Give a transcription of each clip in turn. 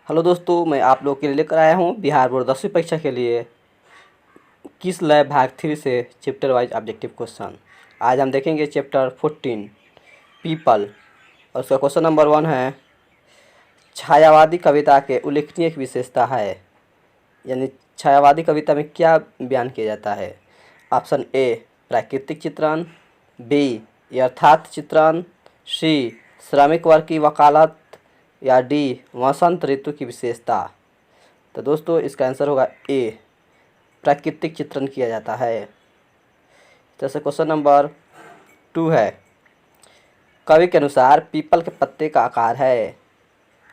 Hello दोस्तों, मैं आप लोग के लिए लेकर आया हूँ बिहार बोर्ड 10वीं परीक्षा के लिए किस लैब भाग 3 से चैप्टर वाइज ऑब्जेक्टिव क्वेश्चन। आज हम देखेंगे चैप्टर 14 पीपल और उसका क्वेश्चन नंबर 1 है छायावादी कविता के उल्लेखनीय विशेषता है, यानी छायावादी कविता में क्या बयान किया जाता है। ऑप्शन ए प्राकृतिक चित्रण, बी यथार्थ चित्रण, सी श्रमिक वर्ग की वकालत या डी वसंत ऋतु की विशेषता। तो दोस्तों इसका आंसर होगा ए प्राकृतिक चित्रण किया जाता है। जैसे क्वेश्चन नंबर 2 है कवि के अनुसार पीपल के पत्ते का आकार है,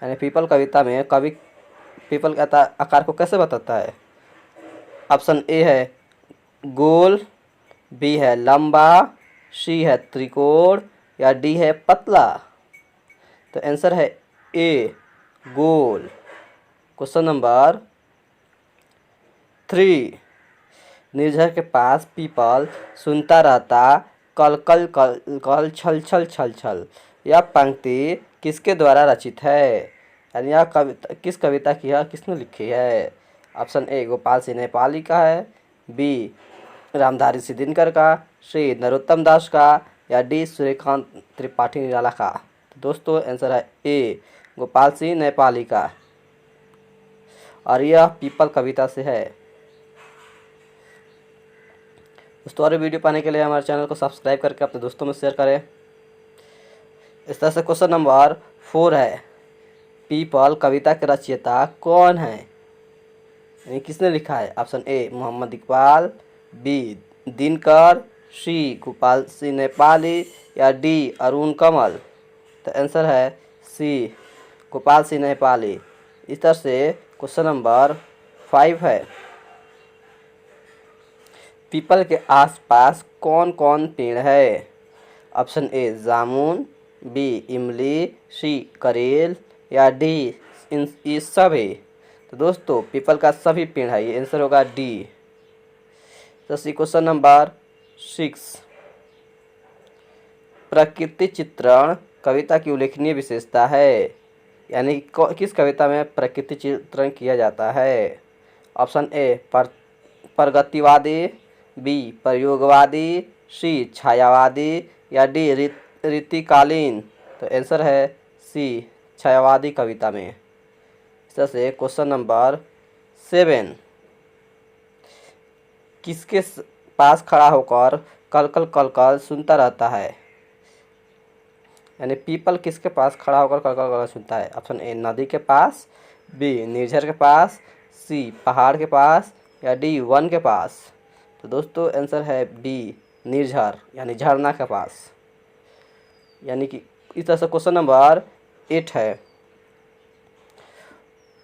यानी पीपल कविता में कवि पीपल का आकार को कैसे बताता है। ऑप्शन ए है गोल, बी है लंबा, सी है त्रिकोण या डी है पतला। तो आंसर है ए गोल। क्वेश्चन नंबर 3 निर्झर के पास पीपल सुनता रहता कल कल कल कल छल छल छल छल। यह पंक्ति किसके द्वारा रचित है, यानी यह कविता किस कविता की है, किसने लिखी है। ऑप्शन ए गोपाल सिंह नेपाली का है, बी रामधारी सिंह दिनकर का, सी नरोत्तम दास का या डी सूर्यकांत त्रिपाठी निराला का। तो दोस्तों आंसर है ए गोपाल सिंह नेपाली का और यह पीपल कविता से है। दोस्तों और वीडियो पाने के लिए हमारे चैनल को सब्सक्राइब करके अपने दोस्तों में शेयर करें। इस तरह से क्वेश्चन नंबर 4 है पीपल कविता के रचयिता कौन है, यानी किसने लिखा है। Option A Mohammad Iqbal, B Dinkar, C Gopal Singh Nepali या डी अरुण कमल। तो आंसर है सी गोपाल सिंह नेपाली। इस तरह से क्वेश्चन नंबर 5 है पीपल के आसपास कौन कौन पेड़ है। ऑप्शन ए जामुन, बी इमली, सी करेल या डी ये सभी। तो दोस्तों पीपल का सभी पेड़ है, ये आंसर होगा डी। तो क्वेश्चन नंबर 6 प्रकृति चित्रण कविता की उल्लेखनीय विशेषता है, यानी किस कविता में प्रकृति चित्रण किया जाता है। ऑप्शन ए प्रगतिवादी, बी प्रयोगवादी, सी छायावादी या डी रीतिकालीन। तो आंसर है सी छायावादी कविता में। इस तरह से क्वेश्चन नंबर 7 किसके पास खड़ा होकर कल कल कल कल सुनता रहता है, यानी पीपल किसके पास खड़ा होकर कल कल कल सुनता है। ऑप्शन ए नदी के पास, बी निर्झर के पास, सी पहाड़ के पास या डी वन के पास। तो दोस्तों आंसर है बी निर्झर यानी झरना के पास। यानी कि इस तरह से क्वेश्चन नंबर 8 है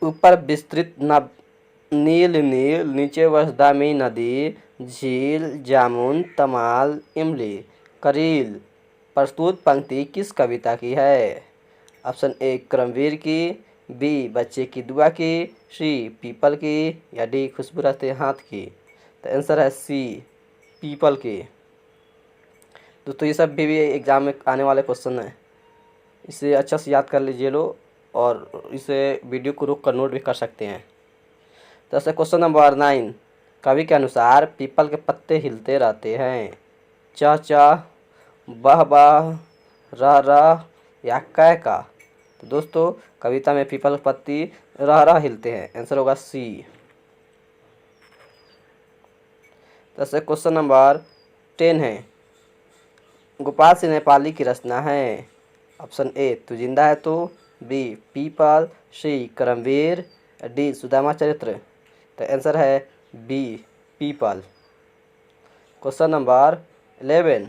ऊपर विस्तृत नील नील नीचे वसदामी नदी झील जामुन तमाल इमली करील प्रस्तुत पंक्ति किस कविता की है। ऑप्शन ए क्रमवीर की, बी बच्चे की दुआ की, सी पीपल की या डी खुशबू रहते हाथ की। तो आंसर है सी पीपल की। दोस्तों ये सब भी एग्जाम में आने वाले क्वेश्चन हैं, इसे अच्छा से याद कर लीजिए लो और इसे वीडियो को रोक कर नोट भी कर सकते हैं। तो ऐसे क्वेश्चन नंबर 9 कवि के अनुसार पीपल के पत्ते हिलते रहते हैं चा चा बह बह रह रह या कै का। तो दोस्तों कविता में पीपल के पत्ती रह रह हिलते हैं, आंसर होगा सी। जैसे क्वेश्चन नंबर 10 है गोपाल सिंह नेपाली की रचना है। ऑप्शन ए तू जिंदा है तो, बी पीपल, सी करमवीर, डी सुदामा चरित्र। तो आंसर है बी पीपल। क्वेश्चन नंबर 11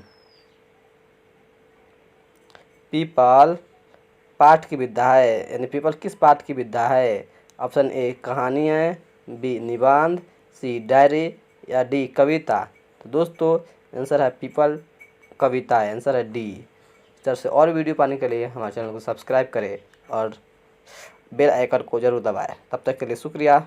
पीपल पाठ की विधा है, यानी पीपल किस पाठ की विधा है। ऑप्शन ए कहानी है, बी निबंध, सी डायरी या डी कविता। तो दोस्तों आंसर है पीपल कविता है, आंसर है डी। इस तरह से और वीडियो पाने के लिए हमारे चैनल को सब्सक्राइब करें और बेल आइकन को जरूर दबाएं। तब तक के लिए शुक्रिया।